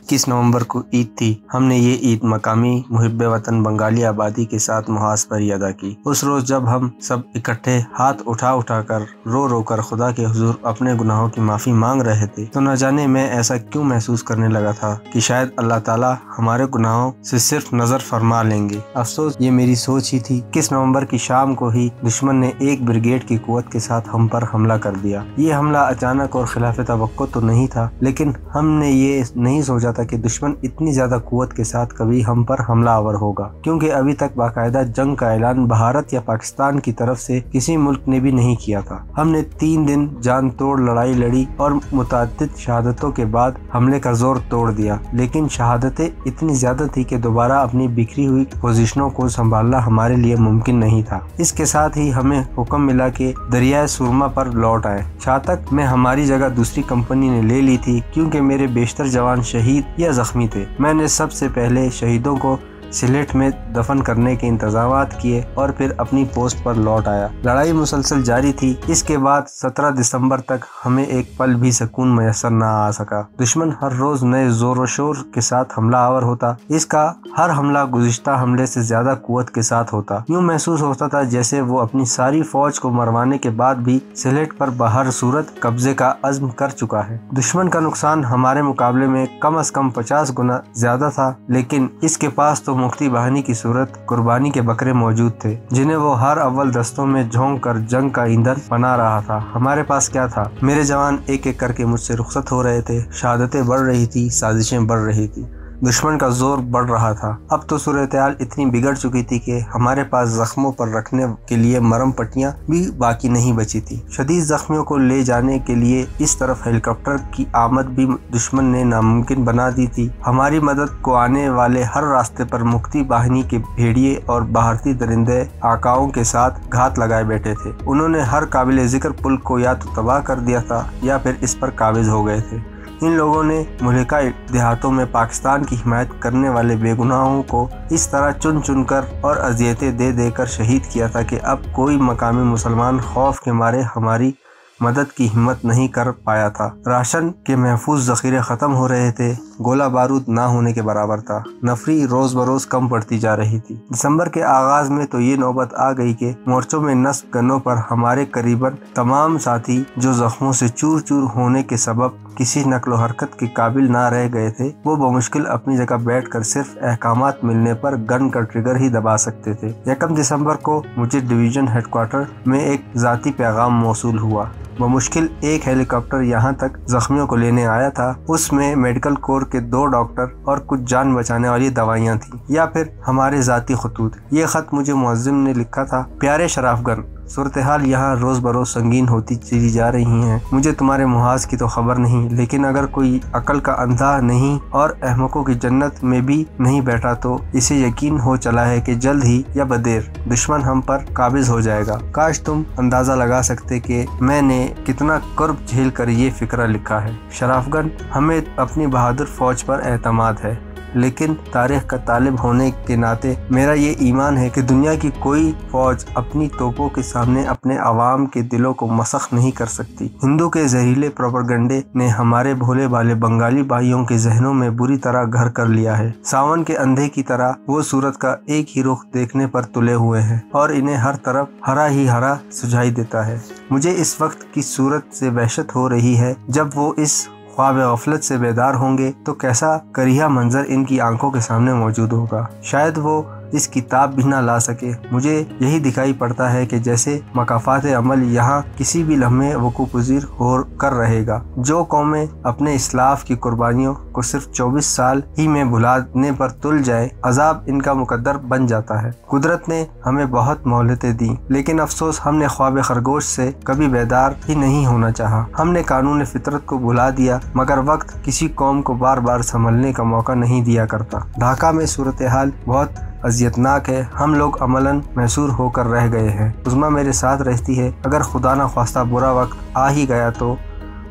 21 नवंबर को ईद थी। हमने ये ईद मकामी मुहिब्बे वतन बंगाली आबादी के साथ मुहास पर ही अदा की। उस रोज जब हम सब इकट्ठे हाथ उठा उठा कर रो रो कर खुदा के हुजूर अपने गुनाहों की माफ़ी मांग रहे थे, तो न जाने मैं ऐसा क्यों महसूस करने लगा था कि शायद अल्लाह ताला हमारे गुनाहों से सिर्फ नज़र फरमा लेंगे। अफसोस ये मेरी सोच ही थी। 21 नवंबर की शाम को ही दुश्मन ने एक ब्रिगेड की कुव्वत के साथ हम पर हमला कर दिया। ये हमला अचानक और खिलाफ तवक्को तो नहीं था, लेकिन हमने ये नहीं सोचा था कि दुश्मन इतनी ज्यादा कुव्वत के साथ कभी हम पर हमला आवर होगा, क्योंकि अभी तक बाकायदा जंग का ऐलान भारत या पाकिस्तान की तरफ से किसी मुल्क ने भी नहीं किया था। हमने 3 दिन जान तोड़ लड़ाई लड़ी और मुतअद्दिद शहादतों के बाद हमले का जोर तोड़ दिया, लेकिन शहादतें इतनी ज्यादा थी कि दोबारा अपनी बिखरी हुई पोजीशनों को संभालना हमारे लिए मुमकिन नहीं था। इसके साथ ही हमें हुक्म मिला कि दरियाए सुरमा पर लौट आए। शातक में हमारी जगह दूसरी कंपनी ने ले ली थी, क्योंकि मेरे बेशतर जवान शहीद या जख्मी थे। मैंने सबसे पहले शहीदों को सिलेट में दफन करने के इंतजामात किए और फिर अपनी पोस्ट पर लौट आया। लड़ाई मुसलसल जारी थी। इसके बाद 17 दिसंबर तक हमें एक पल भी सुकून मैसर न आ सका। दुश्मन हर रोज नए जोर शोर के साथ हमला आवर होता। इसका हर हमला गुज़िश्ता हमले से ज्यादा कुव्वत के साथ होता। यूँ महसूस होता था जैसे वो अपनी सारी फौज को मरवाने के बाद भी सिलेट पर बहर सूरत कब्जे का अज़्म कर चुका है। दुश्मन का नुकसान हमारे मुकाबले में कम से कम 50 गुना ज्यादा था, लेकिन इसके पास तो मुफ्ती बहानी की सूरत कुर्बानी के बकरे मौजूद थे, जिन्हें वो हर अव्वल दस्तों में झोंक कर जंग का ईंधन बना रहा था। हमारे पास क्या था? मेरे जवान एक एक करके मुझसे रुखसत हो रहे थे। शहादतें बढ़ रही थी, साजिशें बढ़ रही थी, दुश्मन का जोर बढ़ रहा था। अब तो सूरत-ए-हाल इतनी बिगड़ चुकी थी कि हमारे पास जख्मों पर रखने के लिए मरहम पट्टियां भी बाकी नहीं बची थी। शदीद जख्मियों को ले जाने के लिए इस तरफ हेलीकॉप्टर की आमद भी दुश्मन ने नामुमकिन बना दी थी। हमारी मदद को आने वाले हर रास्ते पर मुफ्ती बाहिनी के भेड़िए और भारतीय दरिंदे आकाओं के साथ घात लगाए बैठे थे। उन्होंने हर काबिल जिक्र पुल को या तो तबाह कर दिया था या फिर इस पर काबिज हो गए थे। इन लोगों ने मुल्का देहातों में पाकिस्तान की हिमायत करने वाले बेगुनाहों को इस तरह चुन चुन कर और अजियतें दे देकर शहीद किया था कि अब कोई मकामी मुसलमान खौफ के मारे हमारी मदद की हिम्मत नहीं कर पाया था। राशन के महफूज ज़ख़ीरे ख़त्म हो रहे थे। गोला बारूद ना होने के बराबर था। नफरी रोज़ बरोज़ कम पड़ती जा रही थी। दिसंबर के आगाज़ में तो ये नौबत आ गई कि मोर्चों में नस्ब गनों पर हमारे करीबन तमाम साथी जो जख्मों से चूर चूर होने के सबब किसी नक्लो हरकत के काबिल ना रह गए थे, वो बमुश्किल अपनी जगह बैठकर सिर्फ अहकामात मिलने पर गन का ट्रिगर ही दबा सकते थे। 1 दिसंबर को मुझे डिवीजन हेडक्वार्टर में एक ज़ाती पैगाम मौसूल हुआ। बमुश्किल एक हेलीकॉप्टर यहाँ तक जख्मियों को लेने आया था। उसमें मेडिकल कोर के 2 डॉक्टर और कुछ जान बचाने वाली दवाइयाँ थी, या फिर हमारे ज़ाती खतूत। ये खत मुझे मुअज़्ज़िम ने लिखा था। प्यारे शराफगन, सूरत-ए-हाल यहाँ रोज़ बरोज़ संगीन होती चली जा रही हैं। मुझे तुम्हारे मुहाज की तो खबर नहीं, लेकिन अगर कोई अकल का अंधा नहीं और अहमकों की जन्नत में भी नहीं बैठा तो इसे यकीन हो चला है कि जल्द ही या बदेर दुश्मन हम पर काबिज हो जाएगा। काश तुम अंदाज़ा लगा सकते कि मैंने कितना कर्ब झेल कर ये फिक्रा लिखा है। शराफगन, हमें अपनी बहादुर फौज पर एतमाद है, लेकिन तारीख का तालिब होने के नाते मेरा ये ईमान है कि दुनिया की कोई फौज अपनी तोपों के सामने अपने अवाम के दिलों को मसख नहीं कर सकती। हिंदू के जहरीले प्रोपेगेंडे ने हमारे भोले भाले बंगाली भाइयों के जहनों में बुरी तरह घर कर लिया है। सावन के अंधे की तरह वो सूरत का एक ही रुख देखने पर तुले हुए हैं और इन्हें हर तरफ हरा ही हरा सुझाई देता है। मुझे इस वक्त की सूरत से वहशत हो रही है। जब वो इस ख्वाब गफलत से बेदार होंगे तो कैसा करिया मंजर इनकी आंखों के सामने मौजूद होगा। शायद वो इस किताब भी ना ला सके। मुझे यही दिखाई पड़ता है कि जैसे मकाफात अमल यहाँ किसी भी लम्हे वकूफ़ पज़ीर हो कर रहेगा। जो कौमें अपने इस्लाफ की कुर्बानियों को सिर्फ 24 साल ही में भुलाने पर तुल जाए, अजाब इनका मुकद्दर बन जाता है। कुदरत ने हमें बहुत मोहलतें दी, लेकिन अफसोस हमने ख्वाब खरगोश से कभी बेदार ही नहीं होना चाहा। हमने कानून फितरत को भुला दिया, मगर वक्त किसी कौम को बार बार संभलने का मौका नहीं दिया करता। ढाका में सूरत हाल बहुत अजियतनाक है। हम लोग अमलन मैसूर होकर रह गए हैं। उज़्मा मेरे साथ रहती है। अगर खुदा न ख्वास्ता बुरा वक्त आ ही गया तो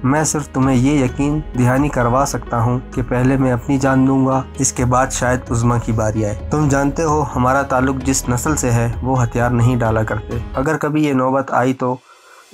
मैं सिर्फ तुम्हें ये यकीन दहानी करवा सकता हूँ कि पहले मैं अपनी जान दूंगा, इसके बाद शायद उज़्मा की बारी आए। तुम जानते हो हमारा ताल्लुक जिस नस्ल से है वो हथियार नहीं डाला करते। अगर कभी ये नौबत आई तो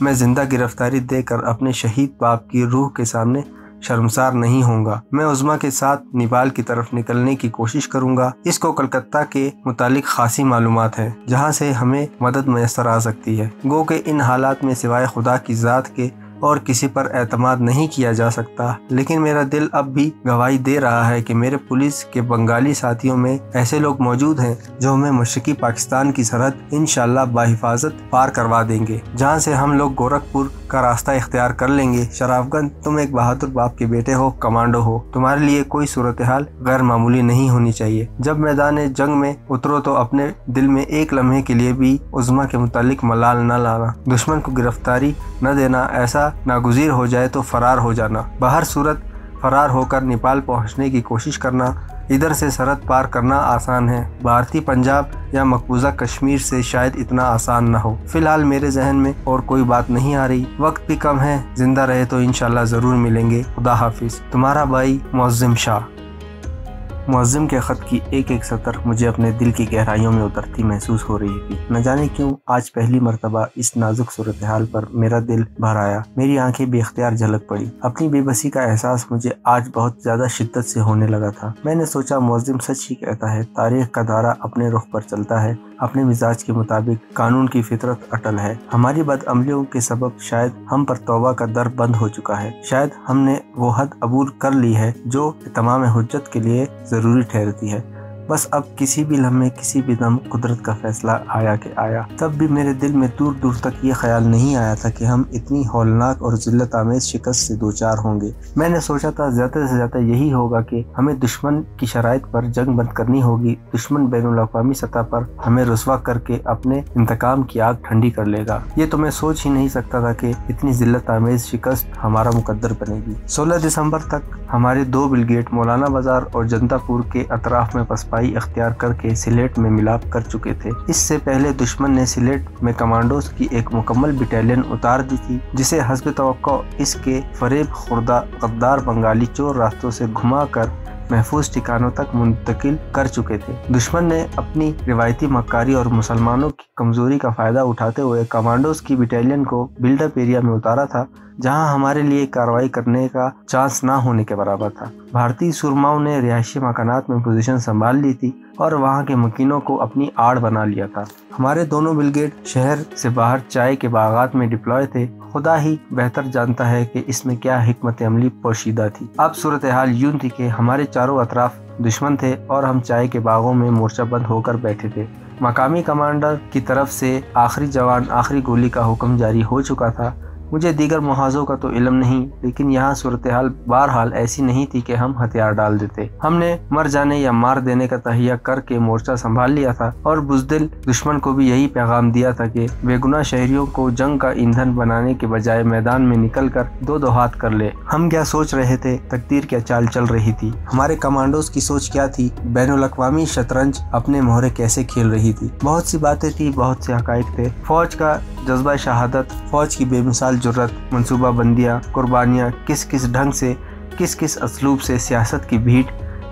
मैं जिंदा गिरफ्तारी देकर अपने शहीद बाप की रूह के सामने शर्मसार नहीं होऊंगा। मैं उज़्मा के साथ नेपाल की तरफ निकलने की कोशिश करूंगा। इसको कलकत्ता के मुतालिक खासी मालूमात है जहां से हमें मदद मैसर आ सकती है। गो के इन हालात में सिवाय खुदा की ज़ात के और किसी पर एतमाद नहीं किया जा सकता, लेकिन मेरा दिल अब भी गवाही दे रहा है कि मेरे पुलिस के बंगाली साथियों में ऐसे लोग मौजूद हैं जो हमें मशरकी पाकिस्तान की सरहद इंशाअल्लाह बाहिफाजत पार करवा देंगे, जहां से हम लोग गोरखपुर का रास्ता इख्तियार कर लेंगे। शराफगंज, तुम एक बहादुर बाप के बेटे हो, कमांडो हो, तुम्हारे लिए कोई सूरत हाल गैर मामूली नहीं होनी चाहिए। जब मैदान जंग में उतरो तो अपने दिल में एक लम्हे के लिए भी उज़्मा के मुतालिक मलाल न लाना। दुश्मन को गिरफ्तारी न देना, ऐसा नागुज़ीर हो जाए तो फरार हो जाना। बाहर सूरत फरार होकर नेपाल पहुंचने की कोशिश करना। इधर से सरहद पार करना आसान है, भारतीय पंजाब या मकबूजा कश्मीर से शायद इतना आसान न हो। फिलहाल मेरे जहन में और कोई बात नहीं आ रही, वक्त भी कम है, जिंदा रहे तो इंशाल्लाह ज़रूर मिलेंगे। खुदा हाफिज, तुम्हारा भाई मुअज़्ज़िम शाह। मुअज़्ज़िम के ख़त की एक एक सतर मुझे अपने दिल की गहराइयों में उतरती महसूस हो रही थी। न जाने क्यों आज पहली मर्तबा इस नाजुक सूरत हाल पर मेरा दिल भर आया। मेरी आंखें बेख्तियार झलक पड़ी। अपनी बेबसी का एहसास मुझे आज बहुत ज्यादा शिद्दत से होने लगा था। मैंने सोचा मुअज़्ज़िम सच ही कहता है, तारीख का धारा अपने रुख पर चलता है, अपने मिजाज के मुताबिक कानून की फितरत अटल है। हमारी बदअमलियों के सबब शायद हम पर तौबा का दर बंद हो चुका है। शायद हमने वो हद अबूर कर ली है जो तमाम हुज्जत के लिए जरूरी ठहरती है। बस अब किसी भी लम्हे किसी भी दम कुदरत का फैसला आया कि आया। तब भी मेरे दिल में दूर दूर तक ये ख्याल नहीं आया था कि हम इतनी हौलनाक और जिल्लत आमेज शिकस्त से दो चार होंगे। मैंने सोचा था ज्यादा से ज्यादा यही होगा कि हमें दुश्मन की शराइत पर जंग बंद करनी होगी। दुश्मन बैनुल अक़वामी सतह पर हमें रुसवा करके अपने इंतकाम की आग ठंडी कर लेगा। ये तो मैं सोच ही नहीं सकता था कि इतनी जिल्लत आमेज शिकस्त हमारा मुकद्दर बनेगी। 16 दिसंबर तक हमारे 2 ब्रिगेड मौलाना बाजार और जनतापुर के अतराफ में पसपाई अख्तियार करके सिलेट में मिलाप कर चुके थे। इससे पहले दुश्मन ने सिलेट में कमांडोज की एक मुकम्मल बटालियन उतार दी थी, जिसे हस्ब तवक्को इसके फरेब खुर्दा गद्दार बंगाली चोर रास्तों से घुमा कर महफूज ठिकानों तक मुंतकिल कर चुके थे। दुश्मन ने अपनी रिवायती मक्कारी और मुसलमानों की कमजोरी का फायदा उठाते हुए कमांडोज की बटालियन को बिल्डअप एरिया में उतारा था, जहां हमारे लिए कार्रवाई करने का चांस ना होने के बराबर था। भारतीय सुरमाओं ने रिहायशी मकानात में पोजीशन संभाल ली थी और वहां के मकीनों को अपनी आड़ बना लिया था। हमारे दोनों ब्रिगेड शहर से बाहर चाय के बागात में डिप्लॉय थे। खुदा ही बेहतर जानता है कि इसमें क्या हिकमत अमली पोशीदा थी। अब सूरत हाल यूं थी कि हमारे चारों अतराफ दुश्मन थे और हम चाय के बागों में मोर्चाबंद होकर बैठे थे। मकामी कमांडर की तरफ से आखिरी जवान आखिरी गोली का हुक्म जारी हो चुका था। मुझे दीगर मुहाज़ों का तो इल्म नहीं, लेकिन यहाँ सूरत हाल बहरहाल ऐसी नहीं थी कि हम हथियार डाल देते। हमने मर जाने या मार देने का तहिया करके मोर्चा संभाल लिया था और बुज़दिल दुश्मन को भी यही पैगाम दिया था कि बेगुनाह शहरियों को जंग का ईंधन बनाने के बजाय मैदान में निकल कर दो हाथ कर ले। हम क्या सोच रहे थे, तकदीर क्या चाल चल रही थी, हमारे कमांडोज की सोच क्या थी, बैनुल अक़वामी शतरंज अपने मोहरे कैसे खेल रही थी। बहुत सी बातें थी, बहुत से हक़ाइक़ थे। फौज का जज्बा शहादत, फौज की बेमिसाल जुर्रत, मनसूबा बंदियाँ, कुर्बानियाँ किस किस ढंग से, किस किस असलूब से सियासत की भीड़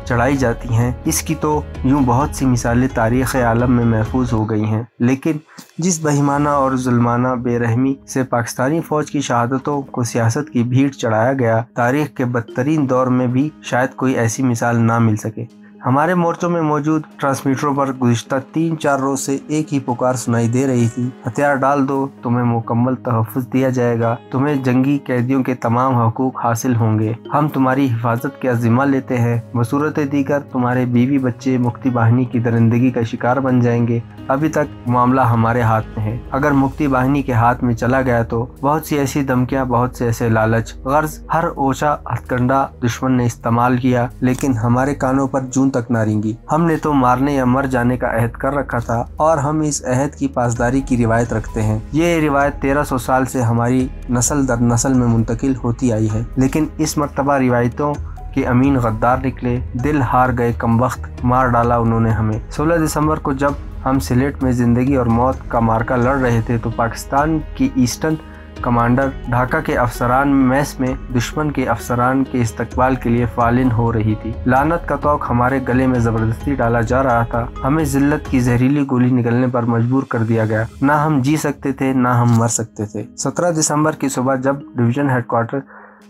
चढ़ाई जाती हैं, इसकी तो यूं बहुत सी मिसालें तारीख़ आलम में महफूज हो गई हैं। लेकिन जिस बेईमाना और जुल्माना बेरहमी से पाकिस्तानी फ़ौज की शहादतों को सियासत की भीड़ चढ़ाया गया, तारीख़ के बदतरीन दौर में भी शायद कोई ऐसी मिसाल ना मिल सके। हमारे मोर्चों में मौजूद ट्रांसमीटरों पर गुज़िश्ता 3-4 रोज से एक ही पुकार सुनाई दे रही थी, हथियार डाल दो, तुम्हें मुकम्मल तहफ़्फ़ुज़ दिया जाएगा, तुम्हें जंगी कैदियों के तमाम हकूक़ हासिल होंगे, हम तुम्हारी हिफाजत का ज़िम्मा लेते हैं, बसूरत दीगर तुम्हारे बीवी बच्चे मुक्ति बाहिनी की दरिंदगी का शिकार बन जाएंगे। अभी तक मामला हमारे हाथ में है, अगर मुक्ति बाहिनी के हाथ में चला गया तो बहुत सी ऐसी धमकियाँ, बहुत से ऐसे लालच, गर्ज हर ओछा हथकंडा दुश्मन ने इस्तेमाल किया, लेकिन हमारे कानों पर जून तक ना रेंगी। हमने तो मारने या मर जाने का अहद कर रखा था और हम इस अहद की पासदारी की रिवायत रखते हैं। ये रिवायत 1300 साल से हमारी नस्ल दर नस्ल में मुंतकिल होती आई है, लेकिन इस मर्तबा रिवायतों के अमीन गद्दार निकले, दिल हार गए, कमबख्त मार डाला उन्होंने हमें। 16 दिसंबर को जब हम सिलेट में जिंदगी और मौत का मार्का लड़ रहे थे तो पाकिस्तान की ईस्टर्न कमांडर ढाका के अफसरान मैस में दुश्मन के अफसरान के इस्तकबाल के लिए फालिन हो रही थी। लानत का तौक हमारे गले में जबरदस्ती डाला जा रहा था। हमें जिल्लत की जहरीली गोली निकलने पर मजबूर कर दिया गया। ना हम जी सकते थे, ना हम मर सकते थे। 17 दिसंबर की सुबह जब डिवीजन हेडक्वार्टर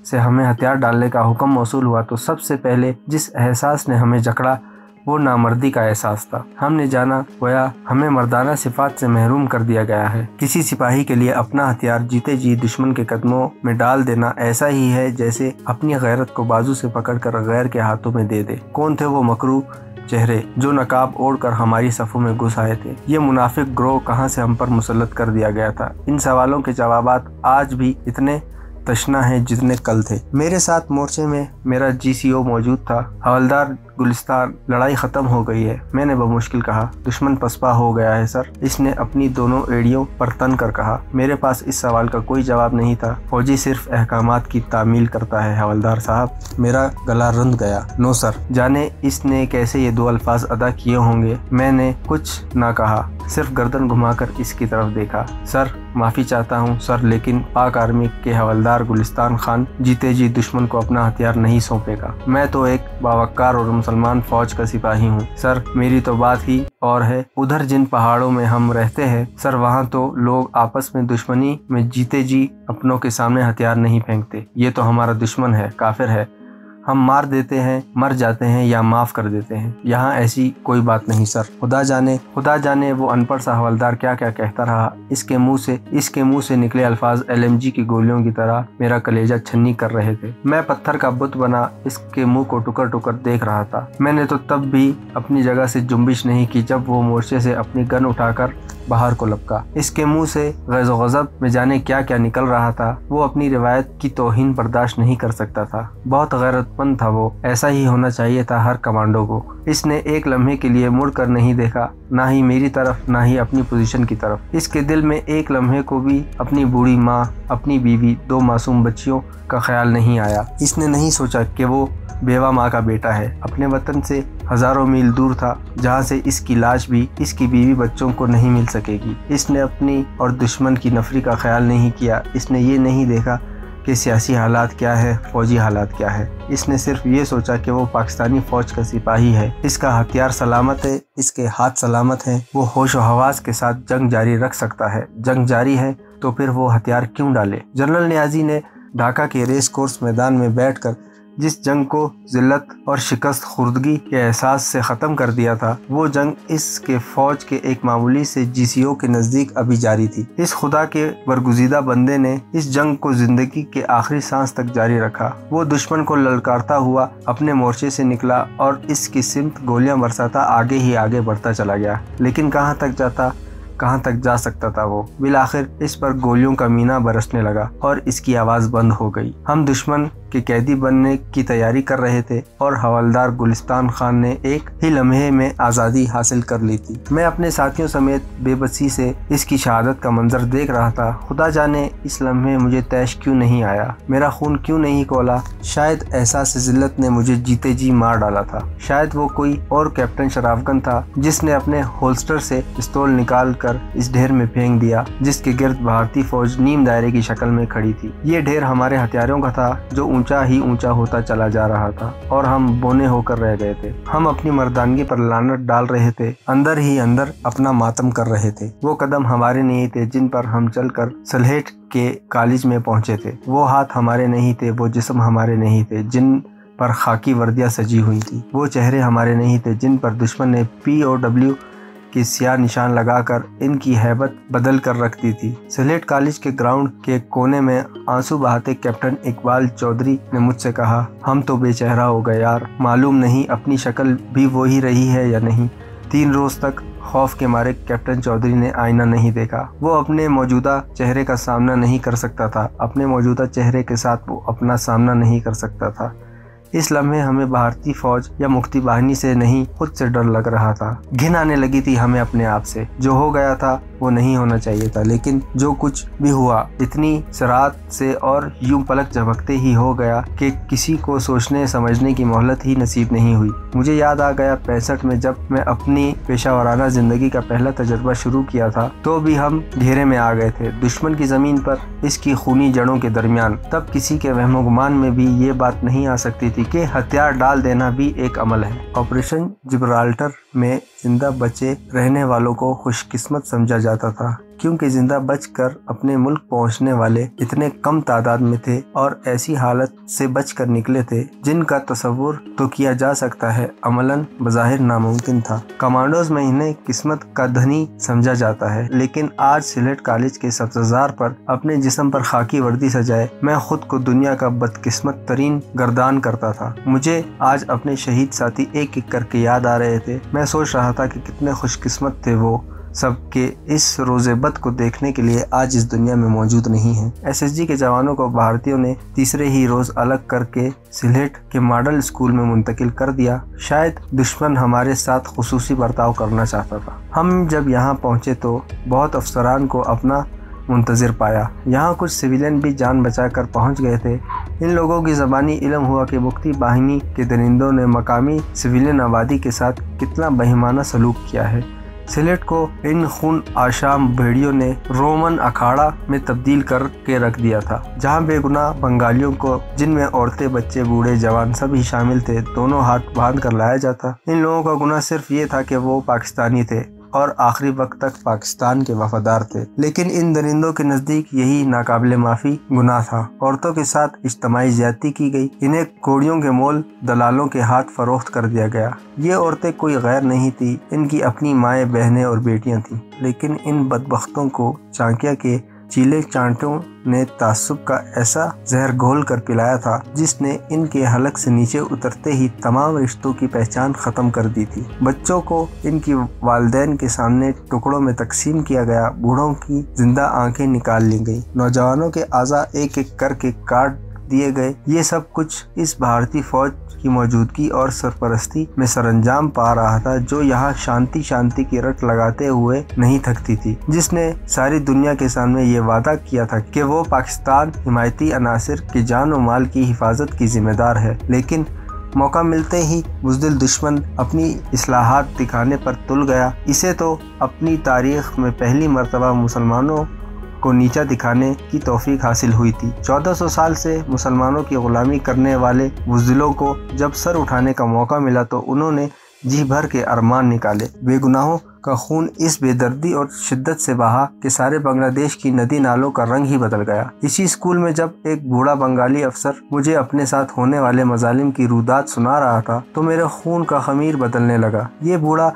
से हमें हथियार डालने का हुक्म मौसूल हुआ तो सबसे पहले जिस एहसास ने हमें जकड़ा वो नामर्दी का एहसास था। हमने जाना गोया हमें मर्दाना सिफात से महरूम कर दिया गया है। किसी सिपाही के लिए अपना हथियार जीते जी दुश्मन के कदमों में डाल देना ऐसा ही है जैसे अपनी गैरत को बाजू से पकड़कर गैर के हाथों में दे दे। कौन थे वो मकरू चेहरे जो नकाब ओढ़कर हमारी सफ़ों में घुस आए थे? ये मुनाफिक ग्रोह कहाँ से हम पर मुसल्लत कर दिया गया था? इन सवालों के जवाबात आज भी इतने तशना है जितने कल थे। मेरे साथ मोर्चे में मेरा GCO मौजूद था, हवलदार गुलिस्तान। लड़ाई खत्म हो गई है, मैंने बमुश्किल कहा। दुश्मन पसपा हो गया है सर, इसने अपनी दोनों एड़ियों पर तन कर कहा। मेरे पास इस सवाल का कोई जवाब नहीं था। फौजी सिर्फ अहकामात की तामील करता है हवलदार साहब। मेरा गला रुंध गया। No sir. जाने इसने कैसे ये दो अल्फाज अदा किए होंगे। मैंने कुछ ना कहा, सिर्फ गर्दन घुमाकर इसकी तरफ देखा। सर माफ़ी चाहता हूँ सर, लेकिन पाक आर्मी के हवलदार गुलिस्तान खान जीते जी दुश्मन को अपना हथियार नहीं सौंपेगा। मैं तो एक बावक्कार और मुसलमान फौज का सिपाही हूँ सर। मेरी तो बात ही और है। उधर जिन पहाड़ों में हम रहते हैं सर, वहाँ तो लोग आपस में दुश्मनी में जीते जी अपनों के सामने हथियार नहीं फेंकते। ये तो हमारा दुश्मन है, काफिर है। हम मार देते हैं, मर जाते हैं या माफ़ कर देते हैं। यहाँ ऐसी कोई बात नहीं सर। खुदा जाने वो अनपढ़ सा हवलदार क्या क्या कहता रहा। इसके मुंह से निकले अल्फाज LMG की गोलियों की तरह मेरा कलेजा छन्नी कर रहे थे। मैं पत्थर का बुत बना इसके मुंह को टुकर टुकर देख रहा था। मैंने तो तब भी अपनी जगह से जुम्बिश नहीं की जब वो मोर्चे से अपनी गन उठाकर बाहर को लपका। इसके मुंह से गज़ब में जाने क्या क्या निकल रहा था। वो अपनी रिवायत की तौहीन बर्दाश्त नहीं कर सकता था। बहुत गैरतमंद था वो। ऐसा ही होना चाहिए था हर कमांडो को। इसने एक लम्हे के लिए मुड़ कर नहीं देखा, ना ही मेरी तरफ ना ही अपनी पोजीशन की तरफ। इसके दिल में एक लम्हे को भी अपनी बूढ़ी माँ, अपनी बीवी, 2 मासूम बच्चियों का ख्याल नहीं आया। इसने नहीं सोचा कि वो बेवा माँ का बेटा है, अपने वतन से हजारों मील दूर था, जहाँ से इसकी लाश भी इसकी बीवी बच्चों को नहीं मिल सकेगी। इसने अपनी और दुश्मन की नफरी का ख्याल नहीं किया। इसने ये नहीं देखा कि सियासी हालात क्या है, फौजी हालात क्या है। इसने सिर्फ ये सोचा कि वो पाकिस्तानी फौज का सिपाही है, इसका हथियार सलामत है, इसके हाथ सलामत हैं, वो होश व हवास के साथ जंग जारी रख सकता है। जंग जारी है तो फिर वो हथियार क्यों डाले? जनरल नियाजी ने ढाका के रेस कोर्स मैदान में बैठकर जिस जंग को जिल्लत और शिकस्त खुर्दगी के एहसास से ख़त्म कर दिया था, वो जंग इसके फौज के एक मामूली से GCO के नज़दीक अभी जारी थी। इस खुदा के बरगुज़ीदा बंदे ने इस जंग को ज़िंदगी के आखिरी सांस तक जारी रखा। वो दुश्मन को ललकारता हुआ अपने मोर्चे से निकला और इसकी सिमत गोलियां बरसाता आगे ही आगे बढ़ता चला गया। लेकिन कहाँ तक जा सकता था वो? बिलाखिर इस पर गोलियों का मीना बरसने लगा और इसकी आवाज़ बंद हो गई। हम दुश्मन के कैदी बनने की तैयारी कर रहे थे और हवलदार गुलिस्तान खान ने एक ही लम्हे में आज़ादी हासिल कर ली थी। मैं अपने साथियों समेत बेबसी से इसकी शहादत का मंजर देख रहा था। खुदा जाने इस लम्हे मुझे तैश क्यों नहीं आया, मेरा खून क्यों नहीं खोला। शायद एहसास जिल्लत ने मुझे जीते जी मार डाला था। शायद वो कोई और कैप्टन शराफगन था जिसने अपने होल्स्टर से पिस्तौल निकाल कर इस ढेर में फेंक दिया, जिसके गिर्द भारतीय फौज नीम दायरे की शक्ल में खड़ी थी। ये ढेर हमारे हथियारों का था जो ऊंचा ही ऊंचा होता चला जा रहा था और हम बोने होकर रह गए थे। हम अपनी मर्दानगी पर लानत डाल रहे थे, अंदर ही अंदर अपना मातम कर रहे थे। वो कदम हमारे नहीं थे जिन पर हम चलकर सलहेट के कॉलेज में पहुंचे थे। वो हाथ हमारे नहीं थे, वो जिस्म हमारे नहीं थे जिन पर खाकी वर्दियां सजी हुई थी। वो चेहरे हमारे नहीं थे जिन पर दुश्मन ने POW की स्याह निशान लगाकर इनकी हैबत बदल कर रख दी थी। सलेट कॉलेज के ग्राउंड के कोने में आंसू बहाते कैप्टन इकबाल चौधरी ने मुझसे कहा, हम तो बेचेहरा हो गए यार, मालूम नहीं अपनी शक्ल भी वही रही है या नहीं। 3 रोज तक खौफ के मारे कैप्टन चौधरी ने आईना नहीं देखा। वो अपने मौजूदा चेहरे का सामना नहीं कर सकता था। अपने मौजूदा चेहरे के साथ वो अपना सामना नहीं कर सकता था। इस लम्हे हमें भारतीय फौज या मुक्ति बाहिनी से नहीं, खुद से डर लग रहा था। घिन आने लगी थी हमें अपने आप से। जो हो गया था वो नहीं होना चाहिए था, लेकिन जो कुछ भी हुआ इतनी सराहत से और यूं पलक झपकते ही हो गया कि किसी को सोचने समझने की मोहलत ही नसीब नहीं हुई। मुझे याद आ गया 65 में जब मैं अपनी पेशावराना जिंदगी का पहला तजर्बा शुरू किया था, तो भी हम घेरे में आ गए थे, दुश्मन की जमीन पर, इसकी खूनी जड़ों के दरमियान। तब किसी के वहमो गुमान में भी ये बात नहीं आ सकती थी कि हथियार डाल देना भी एक अमल है। ऑपरेशन जिब्राल्टर में जिंदा बचे रहने वालों को खुशकिस्मत समझा जाता था, क्योंकि जिंदा बच कर अपने मुल्क पहुंचने वाले इतने कम तादाद में थे और ऐसी हालत से बच कर निकले थे जिनका तसव्वुर तो किया जा सकता है, अमलन बज़ाहिर नामुमकिन था। कमांडोज में इन्हें किस्मत का धनी समझा जाता है, लेकिन आज सिलेट कॉलेज के सब्ज़ार पर अपने जिस्म पर खाकी वर्दी सजाए मैं खुद को दुनिया का बदकिस्मत तरीन गर्दान करता था। मुझे आज अपने शहीद साथी एक एक करके याद आ रहे थे। मैं सोच रहा था कि कितने खुशकिस्मत थे वो सबके इस रोज़े बद को देखने के लिए आज इस दुनिया में मौजूद नहीं है। SSG के जवानों को भारतीयों ने तीसरे ही रोज़ अलग करके सिलेट के मॉडल स्कूल में मुंतकिल कर दिया। शायद दुश्मन हमारे साथ खुसूसी बर्ताव करना चाहता था। हम जब यहाँ पहुँचे तो बहुत अफसरान को अपना मुंतज़िर पाया। यहाँ कुछ सिविलियन भी जान बचाकर पहुँच गए थे। इन लोगों की ज़बानी इल्म हुआ कि मुक्ति बाहिनी के दरिंदों ने मकामी सिविलियन आबादी के साथ कितना बेईमाना सलूक किया है। सिलेट को इन खून आशाम भेड़ियों ने रोमन अखाड़ा में तब्दील कर के रख दिया था, जहां बेगुनाह बंगालियों को, जिनमें औरतें, बच्चे, बूढ़े, जवान सभी शामिल थे, दोनों हाथ बांध कर लाया जाता। इन लोगों का गुनाह सिर्फ ये था कि वो पाकिस्तानी थे और आखिरी वक्त तक पाकिस्तान के वफादार थे, लेकिन इन दरिंदों के नज़दीक यही नाकाबिले माफ़ी गुनाह था। औरतों के साथ इज्तमाई ज़्यादती की गई, इन्हें कोड़ियों के मोल दलालों के हाथ फरोख्त कर दिया गया। ये औरतें कोई गैर नहीं थी, इनकी अपनी माएँ, बहनें और बेटियाँ थीं, लेकिन इन बदबख्तों को चांकिया के चीले चांटों ने तासुब का ऐसा जहर घोल कर पिलाया था जिसने इनके हलक से नीचे उतरते ही तमाम रिश्तों की पहचान ख़त्म कर दी थी। बच्चों को इनकी वालिदैन के सामने टुकड़ों में तकसीम किया गया, बूढ़ों की जिंदा आंखें निकाल ली गई, नौजवानों के आज़ा एक एक करके काट दिए गए। ये सब कुछ इस भारतीय फौज की मौजूदगी और सरपरस्ती में सरंजाम पा रहा था, जो यहाँ शांति शांति की रट लगाते हुए नहीं थकती थी, जिसने सारी दुनिया के सामने ये वादा किया था कि वो पाकिस्तान हिमायती अनासिर के जान और माल की हिफाजत की जिम्मेदार है। लेकिन मौका मिलते ही बुज़दिल दुश्मन अपनी इस्लाहात दिखाने पर तुल गया। इसे तो अपनी तारीख में पहली मर्तबा मुसलमानों को नीचा दिखाने की तौफीक हासिल हुई थी। 1400 साल से मुसलमानों की गुलामी करने वाले बुज़दिलों को जब सर उठाने का मौका मिला तो उन्होंने जी भर के अरमान निकाले। बेगुनाहों का खून इस बेदर्दी और शिद्दत से बहा कि सारे बांग्लादेश की नदी नालों का रंग ही बदल गया। इसी स्कूल में जब एक बूढ़ा बंगाली अफसर मुझे अपने साथ होने वाले मजालिम की रुदात सुना रहा था तो मेरे खून का खमीर बदलने लगा। ये बूढ़ा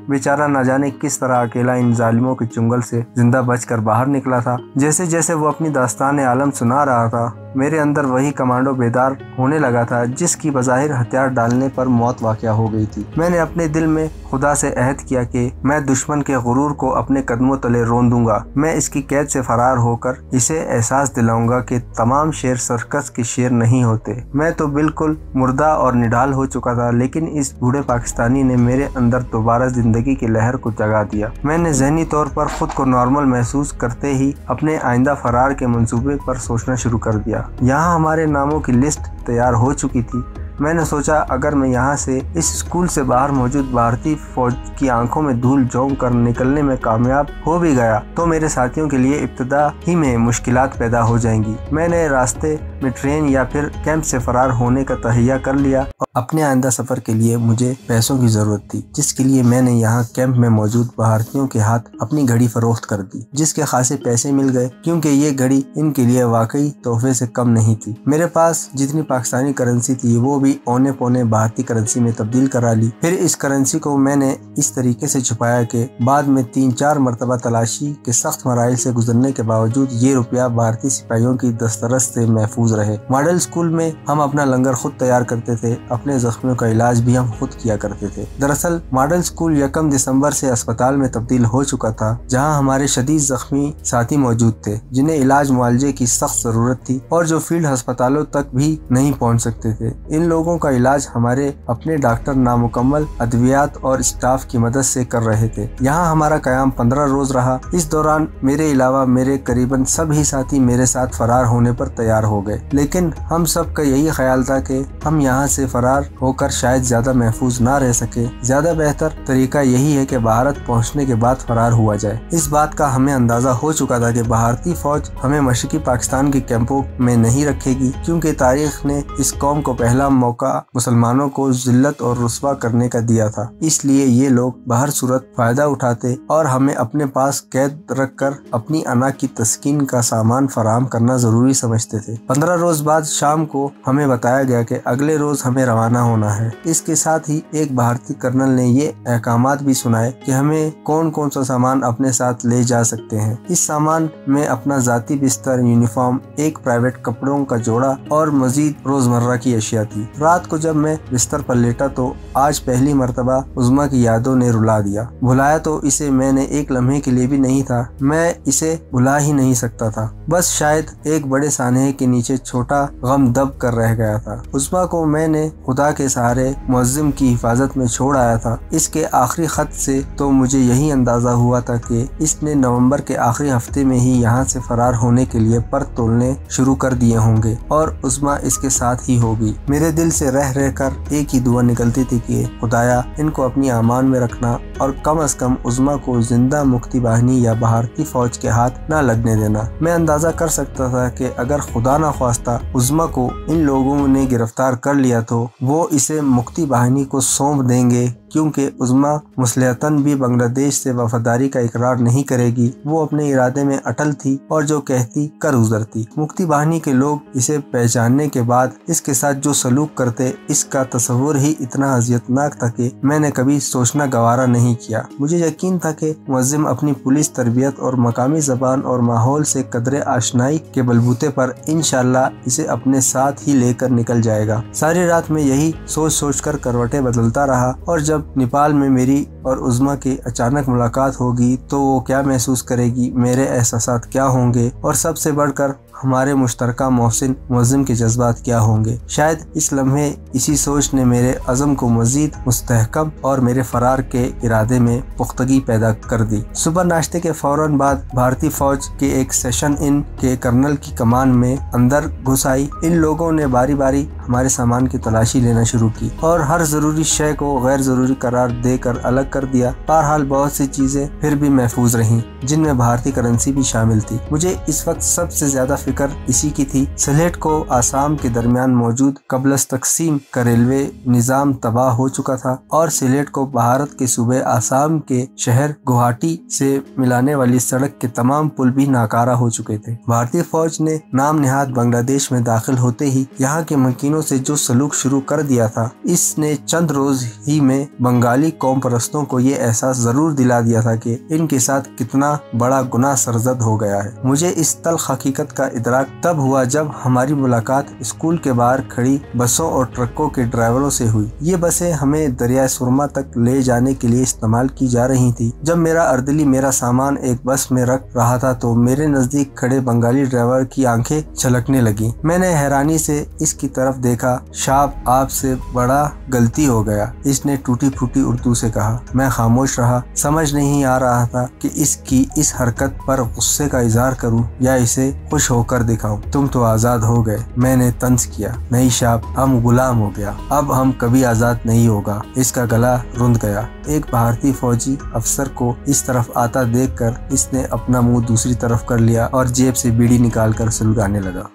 बेचारा न जाने किस तरह अकेला इन जालिमों के चुंगल से जिंदा बचकर बाहर निकला था। जैसे जैसे वो अपनी दास्तान आलम सुना रहा था, मेरे अंदर वही कमांडो बेदार होने लगा था जिसकी बज़ाहिर हथियार डालने पर मौत वाक़या हो गई थी। मैंने अपने दिल में खुदा से अहद किया कि मैं दुश्मन के गुरूर को अपने कदमों तले रोन दूंगा। मैं इसकी कैद से फरार होकर इसे एहसास दिलाऊंगा कि तमाम शेर सर्कस के शेर नहीं होते। मैं तो बिल्कुल मुर्दा और निढाल हो चुका था, लेकिन इस बूढ़े पाकिस्तानी ने मेरे अंदर दोबारा जिंदगी की लहर को जगा दिया। मैंने ज़हनी तौर पर खुद को नॉर्मल महसूस करते ही अपने आइंदा फरार के मंसूबे पर सोचना शुरू कर दिया। यहाँ हमारे नामों की लिस्ट तैयार हो चुकी थी। मैंने सोचा अगर मैं यहाँ से इस स्कूल से बाहर मौजूद भारतीय फौज की आंखों में धूल झोंक कर निकलने में कामयाब हो भी गया तो मेरे साथियों के लिए इब्तदा ही में मुश्किलात पैदा हो जाएंगी। मैंने रास्ते में ट्रेन या फिर कैंप से फरार होने का तहैया कर लिया। अपने आइंदा सफर के लिए मुझे पैसों की जरूरत थी, जिसके लिए मैंने यहाँ कैंप में मौजूद भारतीयों के हाथ अपनी घड़ी फरोख्त कर दी, जिसके खासे पैसे मिल गए क्योंकि ये घड़ी इनके लिए वाकई तोहफे से कम नहीं थी। मेरे पास जितनी पाकिस्तानी करेंसी थी वो भी औने पौने भारतीय करेंसी में तब्दील करा ली। फिर इस करेंसी को मैंने इस तरीके से छुपाया कि बाद में 3-4 मरतबा तलाशी के सख्त मराइल से गुजरने के बावजूद ये रुपया भारतीय सिपाहियों की दस्तरस से महफूज रहे। मॉडल स्कूल में हम अपना लंगर खुद तैयार करते थे, अपने जख्मियों का इलाज भी हम खुद किया करते थे। दरअसल मॉडल स्कूल 1 दिसंबर से अस्पताल में तब्दील हो चुका था, जहाँ हमारे शदीद जख्मी साथी मौजूद थे जिन्हें इलाज मुआवजे की सख्त जरूरत थी और जो फील्ड अस्पतालों तक भी नहीं पहुँच सकते थे। इन लोगों का इलाज हमारे अपने डॉक्टर नामुकम्मल अद्वियात और स्टाफ की मदद से कर रहे थे। यहाँ हमारा कयाम 15 रोज रहा। इस दौरान मेरे अलावा मेरे करीबन सभी साथी मेरे साथ फरार होने पर तैयार हो गए। गए, लेकिन हम सब का यही ख्याल था कि हम यहाँ से फरार होकर शायद ज्यादा महफूज ना रह सके। ज्यादा बेहतर तरीका यही है कि भारत पहुँचने के बाद फरार हुआ जाए। इस बात का हमें अंदाजा हो चुका था कि भारतीय फौज हमें मशरकी पाकिस्तान के कैंपों में नहीं रखेगी, क्योंकि तारीख ने इस कौम को पहला मौका मुसलमानों को जिल्लत और रुस्वा करने का दिया था। इसलिए ये लोग बहर सूरत फायदा उठाते और हमें अपने पास कैद रखकर अपनी अना की तस्कीन का सामान फराहम करना जरूरी समझते थे। 15 रोज बाद शाम को हमें बताया गया कि अगले रोज हमें रवाना होना है। इसके साथ ही एक भारतीय कर्नल ने ये अहकामात भी सुनाए कि हमें कौन कौन सा सामान अपने साथ ले जा सकते हैं। इस सामान में अपना जाती बिस्तर, यूनिफॉर्म, एक प्राइवेट कपड़ों का जोड़ा और मजीद रोजमर्रा की अशिया थी। रात को जब मैं बिस्तर पर लेटा तो आज पहली मर्तबा उज़्मा की यादों ने रुला दिया। भुलाया तो इसे मैंने एक लम्हे के लिए भी नहीं था। मैं इसे भुला ही नहीं सकता था। बस शायद एक बड़े सानहे के नीचे छोटा गम दब कर रह गया था। उज़्मा को मैंने खुदा के सहारे मुअज़्ज़िम की हिफाजत में छोड़ आया था। इसके आखिरी खत से तो मुझे यही अंदाजा हुआ था कि इसने नवंबर के आखिरी हफ्ते में ही यहाँ से फरार होने के लिए पर तोलने शुरू कर दिए होंगे और उज़्मा इसके साथ ही होगी। मेरे दिल से रह कर एक ही दुआ निकलती थी कि खुदाया इनको अपनी अमान में रखना और कम से कम उज़्मा को जिंदा मुक्ति बाहिनी या भारतीय फौज के हाथ न लगने देना। मैं अंदाजा कर सकता था कि अगर खुदा न ख्वास्ता उज़्मा को इन लोगों ने गिरफ्तार कर लिया तो वो इसे मुक्ति बाहिनी को सौंप देंगे, क्योंकि उज़्मा मुसलहतन भी बांग्लादेश से वफादारी का इकरार नहीं करेगी। वो अपने इरादे में अटल थी और जो कहती कर गुजरती। मुक्ति बाहिनी के लोग इसे पहचानने के बाद इसके साथ जो सलूक करते, इसका तस्वुर ही इतना अजियतनाक था कि मैंने कभी सोचना गवारा नहीं किया। मुझे यकीन था कि मुअज़्ज़िम अपनी पुलिस तरबियत और मकामी ज़बान और माहौल से कदरे आशनाई के बलबूते पर इंशाअल्लाह इसे अपने साथ ही लेकर निकल जाएगा। सारी रात में यही सोच सोच कर करवटें बदलता रहा और जब नेपाल में मेरी और उज़्मा की अचानक मुलाकात होगी तो वो क्या महसूस करेगी, मेरे एहसासात क्या होंगे और सबसे बढ़कर हमारे मुश्तरका मोहसिन मुअज़्ज़िम के जज्बात क्या होंगे। शायद इस लम्हे इसी सोच ने मेरे अज़म को मज़ीद मुस्तहकम और मेरे फरार के इरादे में पुख्तगी पैदा कर दी। सुबह नाश्ते के फौरन बाद भारतीय फौज के एक सेशन इन के कर्नल की कमान में अंदर घुस आई। इन लोगों ने बारी बारी हमारे सामान की तलाशी लेना शुरू की और हर जरूरी शय को गैर जरूरी करार देकर अलग कर दिया। बहरहाल बहुत सी चीजें फिर भी महफूज रहीं, जिनमें भारतीय करेंसी भी शामिल थी। मुझे इस वक्त सबसे ज्यादा फिक्र इसी की थी। सिलेट को आसाम के दरमियान मौजूद कबलस तकसीम का रेलवे निजाम तबाह हो चुका था और सिलेट को भारत के सूबे आसाम के शहर गुवाहाटी से मिलाने वाली सड़क के तमाम पुल भी नाकारा हो चुके थे। भारतीय फौज ने नाम निहाद बांग्लादेश में दाखिल होते ही यहाँ के मकीनों से जो सलूक शुरू कर दिया था, इसने चंद रोज ही में बंगाली कौम परस्तों को ये एहसास जरूर दिला दिया था कि इनके साथ कितना बड़ा गुनाह सरजद हो गया है। मुझे इस तल्ख हकीकत का इदराक तब हुआ जब हमारी मुलाकात स्कूल के बाहर खड़ी बसों और ट्रकों के ड्राइवरों से हुई। ये बसें हमें दरिया सुरमा तक ले जाने के लिए इस्तेमाल की जा रही थी। जब मेरा अर्दली मेरा सामान एक बस में रख रहा था तो मेरे नजदीक खड़े बंगाली ड्राइवर की आंखें छलकने लगी। मैंने हैरानी से इसकी तरफ देखा। शाब, आपसे बड़ा गलती हो गया, इसने टूटी फूटी उर्दू से कहा। मैं खामोश रहा। समझ नहीं आ रहा था कि इसकी इस हरकत पर गुस्से का इजहार करूं या इसे खुश होकर दिखाऊं। तुम तो आजाद हो गए, मैंने तंज किया। नहीं शाब, हम गुलाम हो गया, अब हम कभी आजाद नहीं होगा। इसका गला रुंध गया। एक भारतीय फौजी अफसर को इस तरफ आता देखकर इसने अपना मुंह दूसरी तरफ कर लिया और जेब से बीड़ी निकालकर सुलगाने लगा।